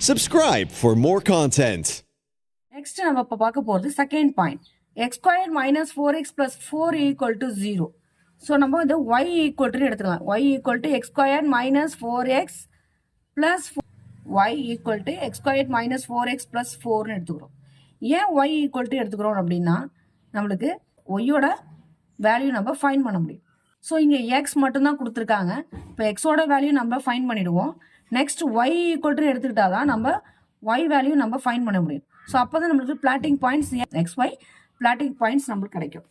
Subscribe for more content. Next நம்ம இப்ப பார்க்க போறது second point. x squared minus 4x plus 4 equal to 0. So நம்ம வந்து y equal to எடுத்துக்கலாம். y equal to x squared minus 4x plus 4. y equal to x squared minus 4x plus 4 எடுத்துக்கிறோம். ஏன் y equal to எடுத்துக்கிறோம் அப்படின்னா நம்மளுக்கு y ஓட value நம்ம ஃபைண்ட் பண்ண முடியும். ஸோ இங்கே x மட்டும்தான் கொடுத்துருக்காங்க. இப்போ x ஓட வேல்யூ நம்ம ஃபைண்ட் பண்ணிடுவோம். நெக்ஸ்ட் y ஈக்குவல் டு எடுத்துக்கிட்டா தான் நம்ம y வேல்யூ நம்ம ஃபைண்ட் பண்ண முடியும். ஸோ அப்போ தான் நம்மளுக்கு blotting points xy blotting points நம்மளுக்கு கிடைக்கும்.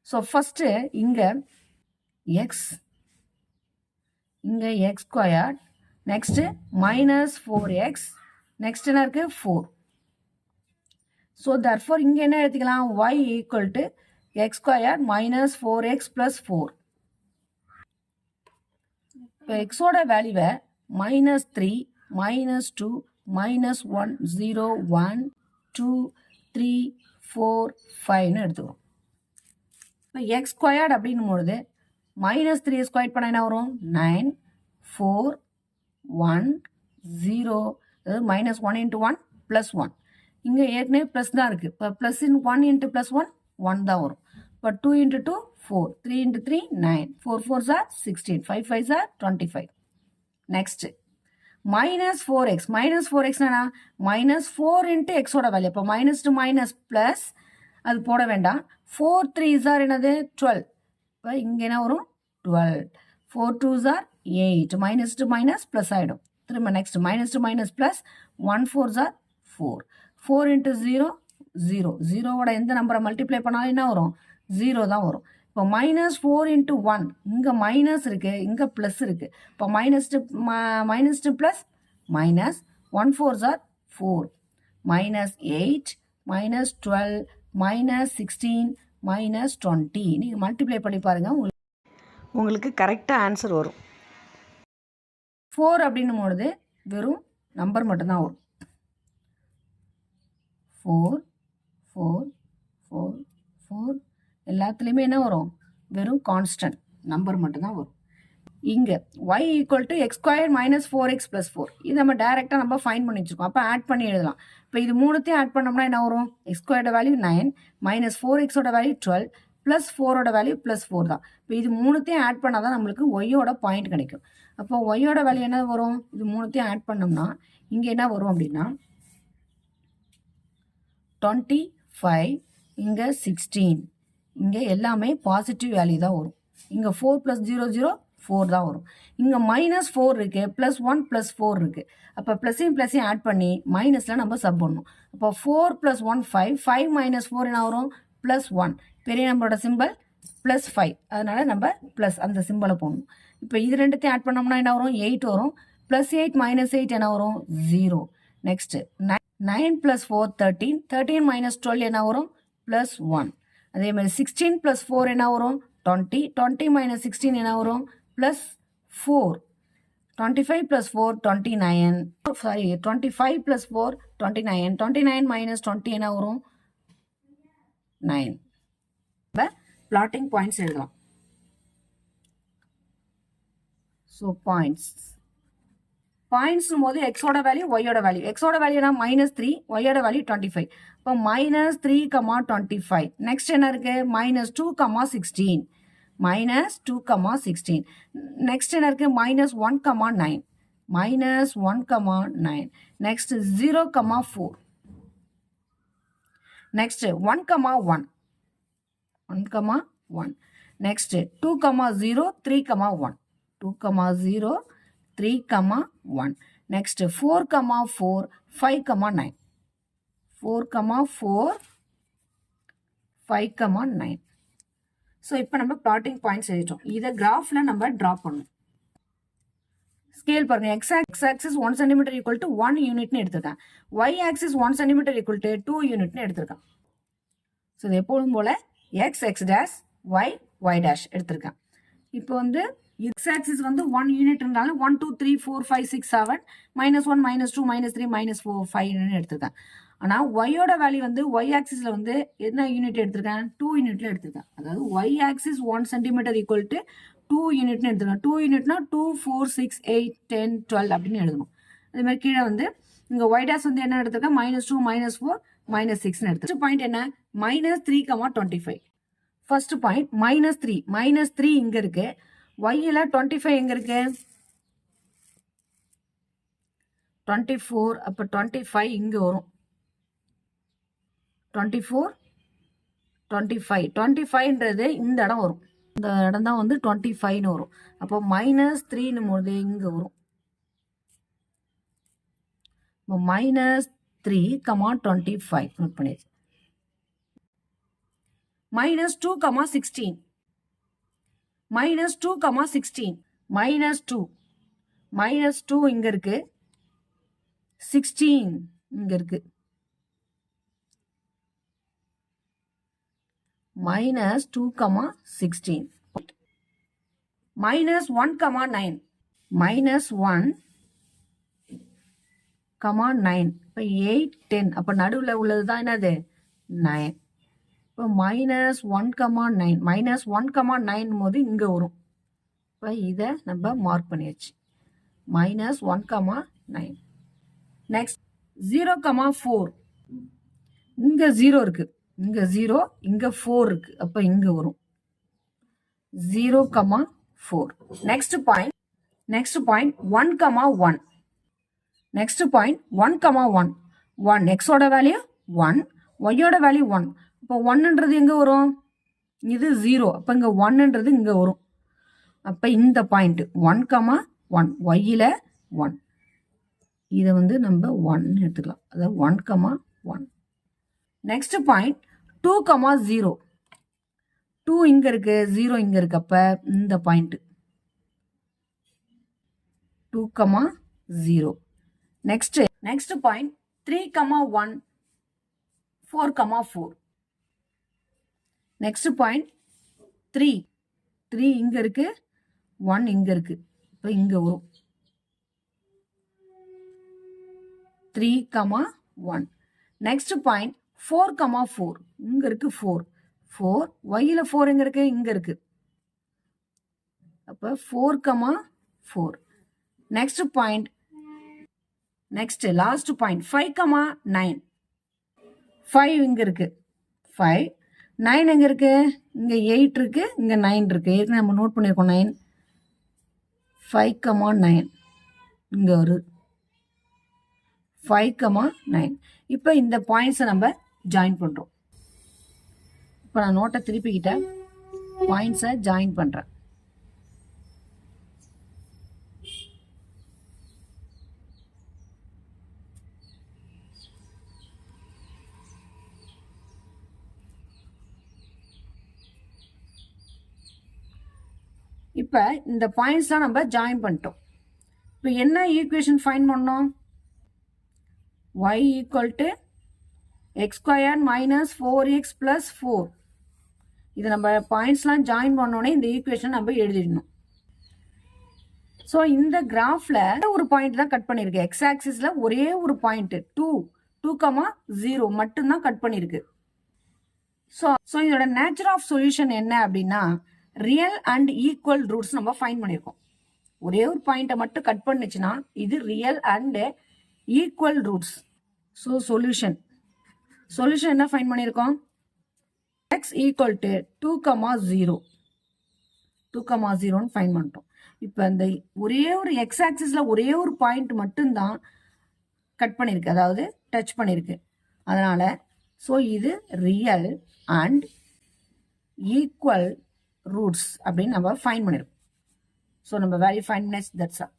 ஸோ ஃபஸ்ட்டு இங்கே எக்ஸ் இங்கே X square next minus 4x next என்ன இருக்குது 4. ஸோ தர்ஃபோர் இங்கே என்ன எடுத்துக்கலாம் y equal to X square minus 4x plus 4. இப்போ எக்ஸோட வேல்யூவை -3, -2, -1, 0, 1, 2, 3, 4, 5 எடுத்துக்கிறோம். இப்போ எக்ஸ் ஸ்கொயர்ட் அப்படின்னும் பொழுது -3 ஸ்கொயர் பண்ண என்ன வரும் 9, 4, 1, 0, அதாவது -1 into 1 + 1. இங்கே ஏற்கனவே ப்ளஸ் தான் இருக்குது. இப்போ ப்ளஸ் இன் 1 into +1 1 தான் வரும். இப்போ 2 into 2 4, 3 into 3 9, 4 4s are 16, 5 5s are 25. Next -4x என்னன்னா -4 into x ஓட வேல்யூ. இப்போ மைனஸ் டு மைனஸ் ப்ளஸ் அது போட வேண்டாம். 4 3s are என்னது 12. இப்போ இங்கே என்ன வரும் 12. 4 2s are 8. Minus to minus plus ஆகிடும். திரும்ப next minus to minus plus 1 4s are 4. 4 into 0 0. 0வோட எந்த நம்பரை மல்டிப்ளை பண்ணாலும் என்ன வரும் 0 தான் வரும். இப்போ -4 into 1 இங்கே மைனஸ் இருக்குது இங்கே ப்ளஸ் இருக்குது. இப்போ minus to plus minus 1 4s are 4. -8 -12 -16 -20 நீங்கள் மல்டிப்ளை பண்ணி பாருங்கள் உங்களுக்கு கரெக்டாக ஆன்சர் வரும். 4 அப்படின்னும் பொழுது வெறும் நம்பர் மட்டும்தான் வரும். 4 4 4 4 எல்லாத்துலேயுமே என்ன வரும் வெறும் கான்ஸ்டன்ட் நம்பர் மட்டும்தான் வரும். இங்கே y equal to X square minus 4x plus 4 இது நம்ம டைரெக்டாக நம்ம ஃபைன் பண்ணி வச்சுருக்கோம். அப்போ ஆட் பண்ணி எழுதலாம். இப்போ இது மூணுத்தையும் ஆட் பண்ணோம்னா என்ன வரும் எக்ஸ் ஸ்கொயரோட வேல்யூ 9 -4xோட வேல்யூ 12 ப்ளஸ் 4ஓட வேல்யூ ப்ளஸ் 4 தான். இப்போ இது மூணுத்தையும் ஆட் பண்ணால் தான் நம்மளுக்கு ஒய்யோட பாயிண்ட் கிடைக்கும். அப்போ ஒய்யோட வேல்யூ என்ன வரும் இது மூணுத்தையும் ஆட் பண்ணோம்னா இங்கே என்ன வரும் அப்படின்னா 25 இங்கே 16 இங்கே எல்லாமே பாசிட்டிவ் வேல்யூ தான் வரும். இங்கே 4 + 0 0 4 தான் வரும். இங்கே -4 இருக்குது +1 + 4 இருக்குது. அப்போ ப்ளஸையும் ஆட் பண்ணி மைனஸில் நம்ம சப் பண்ணணும். அப்போ 4 + 1 5 5 - 4 என்ன வரும் +1. பெரிய நம்பரோட சிம்பிள் +5 அதனால நம்ம ப்ளஸ் அந்த சிம்பிளை போடணும். இப்போ இது ரெண்டுத்தையும் ஆட் பண்ணோம்னா என்ன வரும் 8 வரும். +8 -8 என்ன வரும் 0. நெக்ஸ்ட்டு 9 + 4 13 13 - 12 என்ன வரும் +1. அதே மாதிரி 16 + 4 என்ன வரும் 20 20 - 16 என்ன வரும் +4. 25 + 4 29 25 + 4 29 29 - 20 என்ன வரும் 9. இப்போ பிளாட்டிங் பாயிண்ட்ஸ் எழுதலாம். ஸோ பாயிண்ட்ஸ்னும் போது எக்ஸோட வேல்யூ ஒய்யோட வேல்யூ. எக்ஸோட வேல்யூனா -3 ஒய்யோட வேல்யூ 25. இப்போ -3, 25. நெக்ஸ்ட் என்ன இருக்கு -2, 16 -2, 16. நெக்ஸ்ட் என்ன இருக்கு -1, 9 -1, 9. Next 0, 4. Next 1, 1 1, 1. Next 2, 0, 3, 1 2, 0 3, 1. Next 4, 4 5, 9 4, 4 5, 9. So இப்போ நம்ம பிளாட்டிங் பாயிண்ட்ஸ் எழுதிட்டோம். இதை கிராஃபில் நம்ம ட்ரா பண்ணணும். ஸ்கேல் பாருங்க X axis 1 cm equal to 1 யூனிட்னு எடுத்திருக்கேன். Y axis 1 cm equal to 2 யூனிட்னு எடுத்திருக்கேன். ஸோ இது எப்போதும் போல் எக்ஸ் டேஷ் ஒய் டேஷ் எடுத்திருக்கேன். இப்போ வந்து எக்ஸ் ஆக்சிஸ் வந்து 1 யூனிட் இருந்தாலும் 1 2 3 4 5 6 7 -1 -2 -3 -4 5 எடுத்திருக்கேன். ஆனால் ஒய்யோட வேல்யூ வந்து ஒய் ஆக்சிஸில் வந்து என்ன யூனிட் எடுத்திருக்கேன் 2 யூனிட்ல எடுத்திருக்கேன். அதாவது Y axis 1 cm equal to 2 யூனிட்னு எடுத்துக்கணும். 2 யூனிட்னா 2 4 6 8 10 12 அப்படின்னு எழுதணும். அதே மாதிரி கீழே வந்து இங்கே ஒய் டேஷ் வந்து என்ன எடுத்துருக்கேன் -2 -4 -6 எடுத்து பாயிண்ட் என்ன -3, 25. ஃபர்ஸ்ட் பாயிண்ட் -3 இங்க இருக்கு. ஒய்ல 25 எங்க இருக்கு 24. அப்ப 25 இங்க வரும் 24 25ன்றது இந்த இடம் வரும். இந்த இடம் தான் வந்து 25ன்னு வரும். அப்போ -3ன்னு போது இங்க வரும். -3, 25 நோட் பண்ணியாச்சு. -2, 16 -2, 16 -2 இங்க இருக்கு 16 இங்க இருக்கு -2, 16 -1, 9 -1, 9 இப்போ 8, 10 அப்போ நடுவில் உள்ளது தான் என்னது 9. இப்போ -1, 9 -1, 9 போது இங்கே வரும். இப்போ இதை நம்ம மார்க் பண்ணியாச்சு -1, 9. நெக்ஸ்ட் 0, 4 இங்கே 0 இருக்கு. இங்கே 0 இங்கே 4 இருக்கு. அப்போ இங்கே வரும் 0, 4. Next point 1, 1. நெக்ஸ்ட் பாயிண்ட் 1, 1 எக்ஸோட வேல்யூ 1 ஒய்யோட வேல்யூ 1. இப்போ 1ன்றது எங்கே வரும் இது 0. அப்போ இங்கே 1ன்றது இங்கே வரும். அப்போ இந்த பாயிண்ட் 1, 1 ஒய்யில் 1 இதை வந்து நம்ம 1 எடுத்துக்கலாம். அதாவது 1, 1. நெக்ஸ்ட் பாயிண்ட் 2, 0 2 இங்க இருக்கு 0 இங்க இருக்கு. அப்ப இந்த point 2, 0. Next point 3, 1 4, 4. Next point 3 இங்க இருக்கு 1 இங்க இருக்கு. இப்ப இங்க வரும் 3, 1. நெக்ஸ்ட் பாயிண்ட் 4, 4 இங்க இருக்கு 4 ஒய்ல 4 எங்க இருக்கு இங்க இருக்கு. அப்ப 4, 4. நெக்ஸ்ட் பாயிண்ட் லாஸ்ட் பாயிண்ட் 5, 9 5 இங்க இருக்கு 5 9 எங்க இருக்கு இங்க 8 இருக்கு இங்க 9 இருக்கு. ஏற்கனவே நம்ம நோட் பண்ணிருக்கோம் 9 5, 9 இங்க ஒரு 5, 9. இப்போ இந்த பாயிண்ட்ஸை நம்ம ஜாயின் பண்றோம். இப்போ நான் நோட்டை திருப்பிக்கிட்டேன் பாயிண்ட்ஸை ஜாயின் பண்றேன். இப்போ இந்த பாயிண்ட்ஸ்லாம் நம்ம ஜாயின் பண்ணிட்டோம். இப்போ என்ன ஈக்குவேஷன் ஃபைண்ட் பண்ணோம் y equal to x² minus 4x plus 4. இது நம்ம பாயிண்ட்ஸ்லாம் ஜாயின் பண்ணோடனே இந்த ஈக்குவேஷன் நம்ம எழுதிடணும். ஸோ இந்த கிராஃப்ல ஒரு பாயிண்ட் தான் கட் பண்ணிருக்கு. எக்ஸ் ஆக்சிஸ்ல ஒரே ஒரு பாயிண்ட் 2, 0 மட்டும்தான் கட் பண்ணிருக்கு. ஸோ இதோட நேச்சர் ஆஃப் சொல்யூஷன் என்ன அப்படின்னா ரியல் அண்ட் ஈக்குவல் ரூட்ஸ் நம்ம ஃபைண்ட் பண்ணியிருக்கோம். ஒரே ஒரு பாயிண்ட்டை மட்டும் கட் பண்ணுச்சுன்னா இது real and equal roots. So solution என்ன ஃபைண்ட் பண்ணியிருக்கோம் x ஈக்குவல் டு 2, 0 ஃபைண்ட் பண்ணிட்டோம். இப்போ இந்த ஒரே ஒரு எக்ஸ் ஆக்சிஸ்ல ஒரே ஒரு பாயிண்ட் மட்டும்தான் கட் பண்ணியிருக்கு, அதாவது டச் பண்ணியிருக்கு. அதனால ஸோ இது ரியல் அண்ட் ஈக்குவல் ரூட்ஸ் அப்படின்னு நம்ம ஃபைண்ட் பண்ணியிருக்கோம். ஸோ நம்ம வேல்யூ ஃபைண்ட் பண்ணி தட்ஸ் ஆல்.